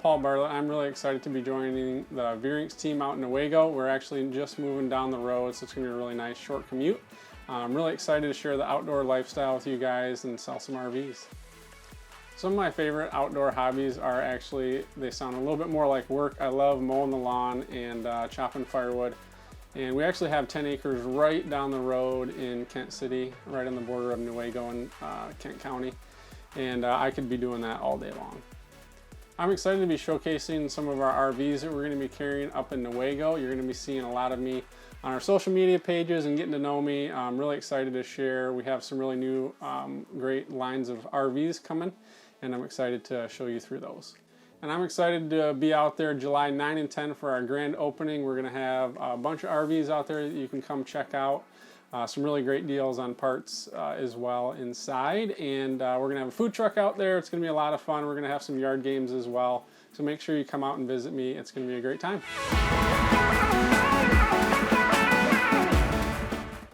Paul Bartlett. I'm really excited to be joining the Veurink's team out in Newaygo. We're actually just moving down the road, so it's going to be a really nice short commute. I'm really excited to share the outdoor lifestyle with you guys and sell some RVs. Some of my favorite outdoor hobbies are actually, they sound a little bit more like work. I love mowing the lawn and chopping firewood. And we actually have 10 acres right down the road in Kent City, right on the border of Newaygo and Kent County. And I could be doing that all day long. I'm excited to be showcasing some of our RVs that we're going to be carrying up in Newaygo. You're going to be seeing a lot of me on our social media pages and getting to know me. I'm really excited to share. We have some really new great lines of RVs coming, and I'm excited to show you through those. And I'm excited to be out there July 9 and 10 for our grand opening. We're going to have a bunch of RVs out there that you can come check out. Some really great deals on parts as well inside. And we're going to have a food truck out there. It's going to be a lot of fun. We're going to have some yard games as well. So make sure you come out and visit me. It's going to be a great time.